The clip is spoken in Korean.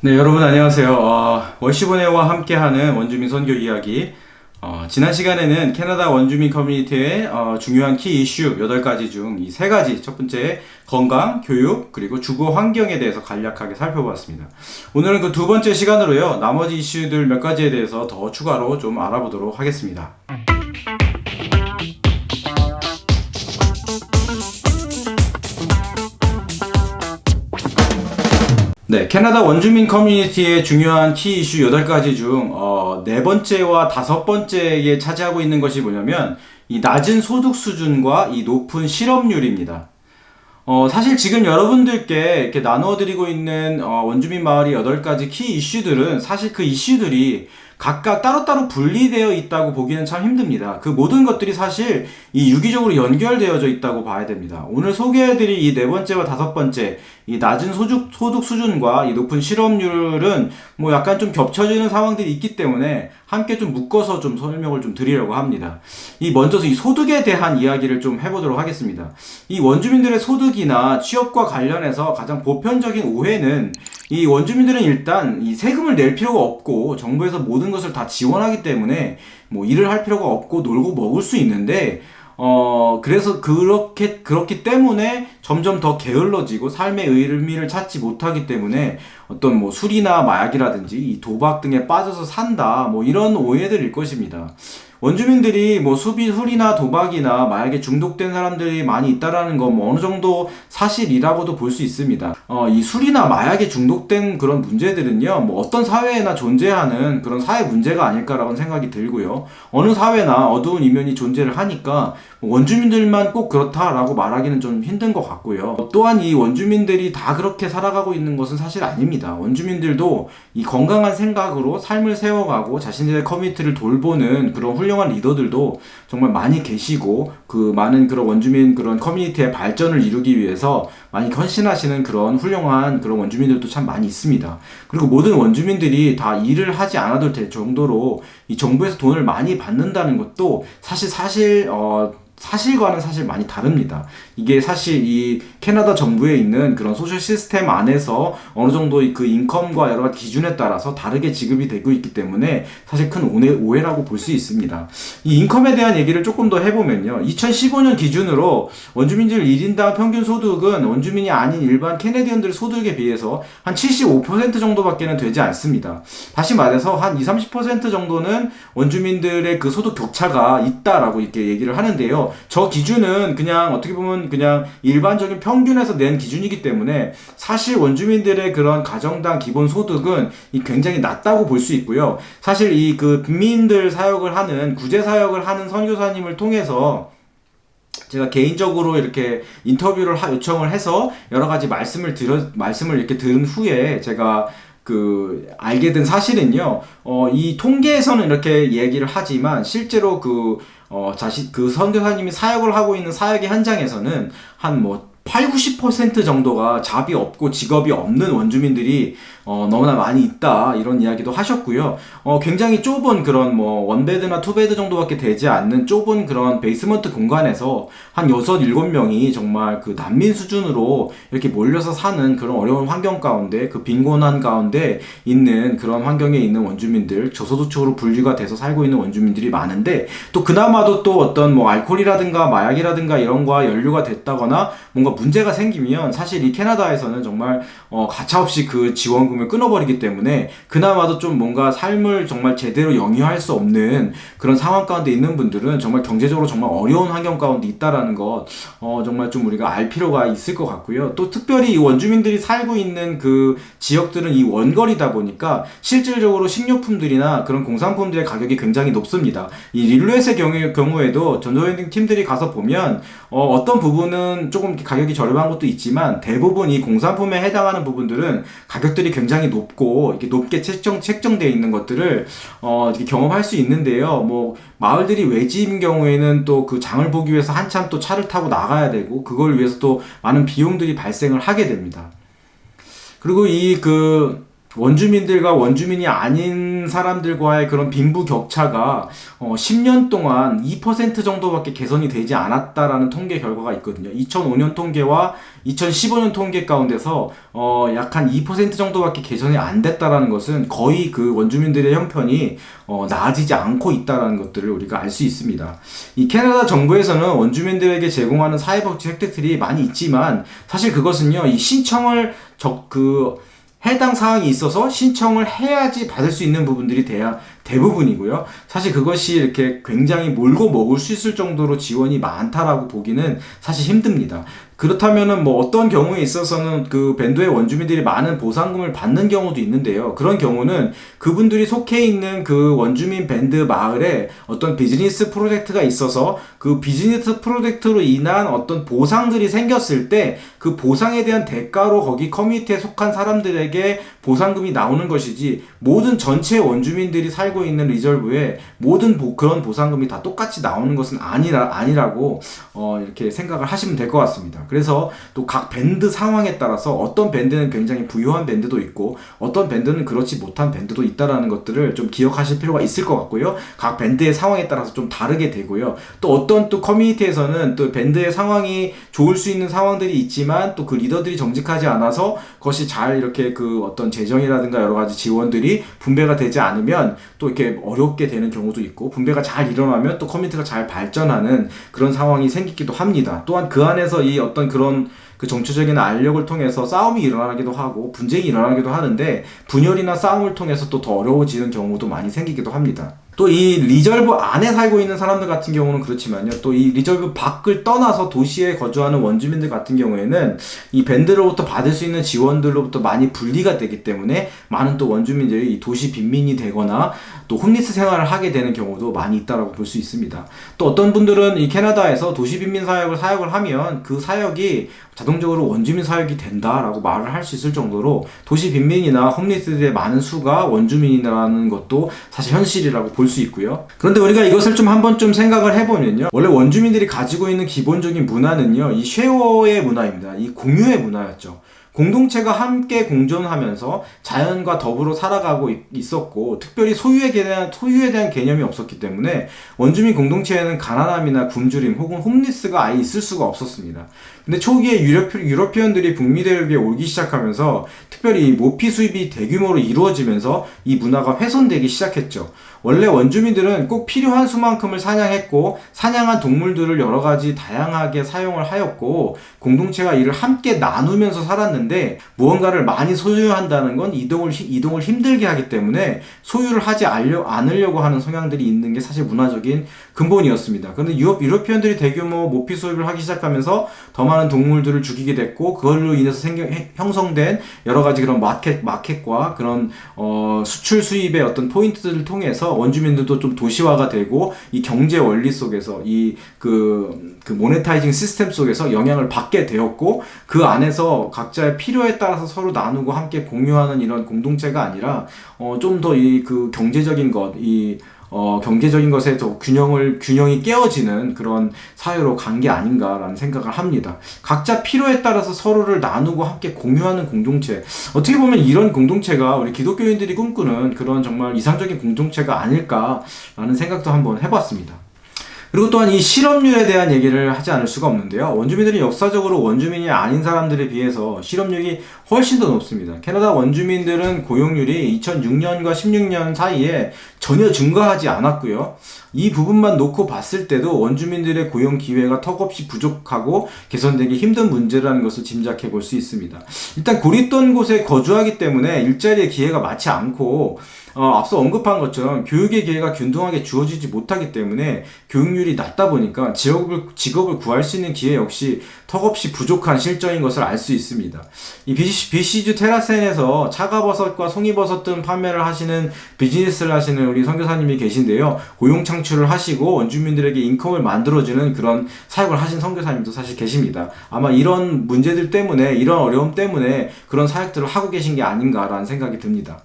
네, 여러분 안녕하세요. 월시보네와 함께하는 원주민 선교 이야기. 지난 시간에는 캐나다 원주민 커뮤니티의 중요한 키 이슈 8가지 중 이 3가지, 첫 번째 건강, 교육, 그리고 주거 환경에 대해서 간략하게 살펴보았습니다. 오늘은 그 두 번째 시간으로요, 나머지 이슈들 몇 가지에 대해서 더 추가로 좀 알아보도록 하겠습니다. 네, 캐나다 원주민 커뮤니티의 중요한 키 이슈 8가지 중, 네 번째와 다섯 번째에 차지하고 있는 것이 뭐냐면, 이 낮은 소득 수준과 이 높은 실업률입니다. 사실 지금 여러분들께 이렇게 나눠드리고 있는, 원주민 마을의 8가지 키 이슈들은 사실 그 이슈들이 각각 따로따로 분리되어 있다고 보기는 참 힘듭니다. 그 모든 것들이 사실 이 유기적으로 연결되어져 있다고 봐야 됩니다. 오늘 소개해드릴 이 네 번째와 다섯 번째, 이 낮은 소득 수준과 이 높은 실업률은 뭐 약간 좀 겹쳐지는 상황들이 있기 때문에 함께 좀 묶어서 좀 설명을 좀 드리려고 합니다. 먼저 이 소득에 대한 이야기를 좀 해보도록 하겠습니다. 이 원주민들의 소득이나 취업과 관련해서 가장 보편적인 오해는 이 원주민들은 일단 이 세금을 낼 필요가 없고 정부에서 모든 것을 다 지원하기 때문에 뭐 일을 할 필요가 없고 놀고 먹을 수 있는데, 그래서 그렇기 때문에 점점 더 게을러지고 삶의 의미를 찾지 못하기 때문에 어떤 뭐 술이나 마약이라든지 이 도박 등에 빠져서 산다, 뭐 이런 오해들일 것입니다. 원주민들이 뭐 술이나 도박이나 마약에 중독된 사람들이 많이 있다라는 건 뭐 어느 정도 사실이라고도 볼 수 있습니다. 이 술이나 마약에 중독된 그런 문제들은요, 뭐 어떤 사회에나 존재하는 그런 사회 문제가 아닐까라는 생각이 들고요. 어느 사회나 어두운 이면이 존재를 하니까 원주민들만 꼭 그렇다라고 말하기는 좀 힘든 것 같고요. 또한 이 원주민들이 다 그렇게 살아가고 있는 것은 사실 아닙니다. 원주민들도 이 건강한 생각으로 삶을 세워가고 자신들의 커뮤니티를 돌보는 그런 훌륭한 리더들도 정말 많이 계시고, 그 많은 그런 원주민 그런 커뮤니티의 발전을 이루기 위해서 많이 헌신하시는 그런 훌륭한 그런 원주민들도 참 많이 있습니다. 그리고 모든 원주민들이 다 일을 하지 않아도 될 정도로 이 정부에서 돈을 많이 받는다는 것도 사실과는 사실 많이 다릅니다. 이게 사실 이 캐나다 정부에 있는 그런 소셜 시스템 안에서 어느 정도 그 인컴과 여러 가지 기준에 따라서 다르게 지급이 되고 있기 때문에 사실 큰 오해라고 볼 수 있습니다. 이 인컴에 대한 얘기를 조금 더 해보면요. 2015년 기준으로 원주민들 1인당 평균 소득은 원주민이 아닌 일반 캐네디언들 소득에 비해서 한 75% 정도밖에는 되지 않습니다. 다시 말해서 한 20-30% 정도는 원주민들의 그 소득 격차가 있다라고 이렇게 얘기를 하는데요. 저 기준은 그냥 어떻게 보면 그냥 일반적인 평균에서 낸 기준이기 때문에 사실 원주민들의 그런 가정당 기본 소득은 굉장히 낮다고 볼 수 있고요. 사실 이 그 빈민들 사역을 하는 구제 사역을 하는 선교사님을 통해서 제가 개인적으로 이렇게 인터뷰를 요청을 해서 여러 가지 말씀을 이렇게 들은 후에 제가 알게 된 사실은요, 이 통계에서는 이렇게 얘기를 하지만 실제로 선교사님이 사역을 하고 있는 사역의 현장에서는 한 80-90% 정도가 잡이 없고 직업이 없는 원주민들이 너무나 많이 있다, 이런 이야기도 하셨고요. 굉장히 좁은 그런 원베드나 투베드 정도밖에 되지 않는 좁은 그런 베이스먼트 공간에서 한 6-7명이 정말 그 난민 수준으로 이렇게 몰려서 사는 그런 어려운 환경 가운데, 그 빈곤한 가운데 있는 그런 환경에 있는 원주민들, 저소득층으로 분류가 돼서 살고 있는 원주민들이 많은데, 또 그나마도 또 어떤 알코올이라든가 마약이라든가 이런 거와 연루가 됐다거나 뭔가 문제가 생기면 사실 이 캐나다에서는 정말 가차없이 그 지원금을 끊어버리기 때문에 그나마도 좀 뭔가 삶을 정말 제대로 영위할 수 없는 그런 상황 가운데 있는 분들은 정말 경제적으로 정말 어려운 환경 가운데 있다라는 것, 정말 좀 우리가 알 필요가 있을 것 같고요. 또 특별히 이 원주민들이 살고 있는 그 지역들은 이 원거리다 보니까 실질적으로 식료품들이나 그런 공산품들의 가격이 굉장히 높습니다. 이 릴루엣의 경우에도 전도연행 팀들이 가서 보면 어떤 부분은 조금 가격이 저렴한 것도 있지만 대부분 이 공산품에 해당하는 부분들은 가격들이 굉장히 높고 이렇게 높게 책정되어 있는 것들을 이렇게 경험할 수 있는데요. 마을들이 외지인 경우에는 또 그 장을 보기 위해서 한참 또 차를 타고 나가야 되고, 그걸 위해서 또 많은 비용들이 발생을 하게 됩니다. 그리고 원주민들과 원주민이 아닌 사람들과의 그런 빈부 격차가 10년 동안 2% 정도밖에 개선이 되지 않았다라는 통계 결과가 있거든요. 2005년 통계와 2015년 통계 가운데서 약 한 2% 정도밖에 개선이 안 됐다라는 것은 거의 그 원주민들의 형편이 나아지지 않고 있다라는 것들을 우리가 알 수 있습니다. 이 캐나다 정부에서는 원주민들에게 제공하는 사회복지 혜택들이 많이 있지만 사실 그것은요, 이 신청을 해당 사항이 있어서 신청을 해야지 받을 수 있는 부분들이 대부분이고요. 사실 그것이 이렇게 굉장히 몰고 먹을 수 있을 정도로 지원이 많다라고 보기는 사실 힘듭니다. 그렇다면은 뭐 어떤 경우에 있어서는 그 밴드의 원주민들이 많은 보상금을 받는 경우도 있는데요. 그런 경우는 그분들이 속해 있는 그 원주민 밴드 마을에 어떤 비즈니스 프로젝트가 있어서 그 비즈니스 프로젝트로 인한 어떤 보상들이 생겼을 때 그 보상에 대한 대가로 거기 커뮤니티에 속한 사람들에게 보상금이 나오는 것이지, 모든 전체 원주민들이 살고 있는 리저브에 모든 그런 보상금이 다 똑같이 나오는 것은 아니라고 이렇게 생각을 하시면 될 것 같습니다. 그래서 또 각 밴드 상황에 따라서 어떤 밴드는 굉장히 부유한 밴드도 있고 어떤 밴드는 그렇지 못한 밴드도 있다라는 것들을 좀 기억하실 필요가 있을 것 같고요. 각 밴드의 상황에 따라서 좀 다르게 되고요. 또 어떤 또 커뮤니티에서는 또 밴드의 상황이 좋을 수 있는 상황들이 있지만 또 그 리더들이 정직하지 않아서 그것이 잘 이렇게 그 어떤 재정이라든가 여러 가지 지원들이 분배가 되지 않으면 또 이렇게 어렵게 되는 경우도 있고, 분배가 잘 일어나면 또 커뮤니티가 잘 발전하는 그런 상황이 생기기도 합니다. 또한 그 안에서 이 어떤 그런 그 정치적인 알력을 통해서 싸움이 일어나기도 하고 분쟁이 일어나기도 하는데, 분열이나 싸움을 통해서 또 더 어려워지는 경우도 많이 생기기도 합니다. 또 이 리저브 안에 살고 있는 사람들 같은 경우는 그렇지만요, 또 이 리저브 밖을 떠나서 도시에 거주하는 원주민들 같은 경우에는 이 밴드로부터 받을 수 있는 지원들로부터 많이 분리가 되기 때문에 많은 또 원주민들이 이 도시 빈민이 되거나 또 홈리스 생활을 하게 되는 경우도 많이 있다라고 볼 수 있습니다. 또 어떤 분들은 이 캐나다에서 도시 빈민 사역을 하면 그 사역이 자동적으로 원주민 사역이 된다라고 말을 할 수 있을 정도로 도시 빈민이나 홈리스들의 많은 수가 원주민이라는 것도 사실 현실이라고 볼 수 있고요. 그런데 우리가 이것을 좀 한번 좀 생각을 해보면요, 원래 원주민들이 가지고 있는 기본적인 문화는요, 이 쉐어의 문화입니다. 이 공유의 문화였죠. 공동체가 함께 공존하면서 자연과 더불어 살아가고 있었고, 특별히 소유에 대한 개념이 없었기 때문에 원주민 공동체에는 가난함이나 굶주림 혹은 홈리스가 아예 있을 수가 없었습니다. 근데 초기에 유러피언들이 북미 대륙에 오기 시작하면서 특별히 모피 수입이 대규모로 이루어지면서 이 문화가 훼손되기 시작했죠. 원래 원주민들은 꼭 필요한 수만큼을 사냥했고, 사냥한 동물들을 여러 가지 다양하게 사용을 하였고, 공동체가 이를 함께 나누면서 살았는데, 무언가를 많이 소유한다는 건 이동을 힘들게 하기 때문에 소유를 하지 않으려고 하는 성향들이 있는 게 사실 문화적인 근본이었습니다. 그런데 유러피언들이 대규모 모피 수입을 하기 시작하면서 더 많은 동물들을 죽이게 됐고, 그걸로 인해서 형성된 여러 가지 그런 마켓과 그런 수출 수입의 어떤 포인트들을 통해서 원주민들도 좀 도시화가 되고, 이 경제 원리 속에서 그 모네타이징 시스템 속에서 영향을 받게 되었고, 그 안에서 각자의 필요에 따라서 서로 나누고 함께 공유하는 이런 공동체가 아니라 좀 더 그 경제적인 경제적인 것에 더 균형이 깨어지는 그런 사회로 간 게 아닌가라는 생각을 합니다. 각자 필요에 따라서 서로를 나누고 함께 공유하는 공동체, 어떻게 보면 이런 공동체가 우리 기독교인들이 꿈꾸는 그런 정말 이상적인 공동체가 아닐까라는 생각도 한번 해봤습니다. 그리고 또한 이 실업률에 대한 얘기를 하지 않을 수가 없는데요. 원주민들이 역사적으로 원주민이 아닌 사람들에 비해서 실업률이 훨씬 더 높습니다. 캐나다 원주민들은 고용률이 2006년과 16년 사이에 전혀 증가하지 않았고요. 이 부분만 놓고 봤을 때도 원주민들의 고용 기회가 턱없이 부족하고 개선되기 힘든 문제라는 것을 짐작해 볼 수 있습니다. 일단 고립된 곳에 거주하기 때문에 일자리의 기회가 많지 않고, 앞서 언급한 것처럼 교육의 기회가 균등하게 주어지지 못하기 때문에 교육률이 낮다 보니까 직업을 구할 수 있는 기회 역시 턱없이 부족한 실정인 것을 알 수 있습니다. 이 BC주 테라센에서 차가버섯과 송이버섯 등 판매를 하시는 비즈니스를 하시는 우리 선교사님이 계신데요. 고용 창출을 하시고 원주민들에게 인컴을 만들어주는 그런 사역을 하신 선교사님도 사실 계십니다. 아마 이런 문제들 때문에, 이런 어려움 때문에 그런 사역들을 하고 계신 게 아닌가라는 생각이 듭니다.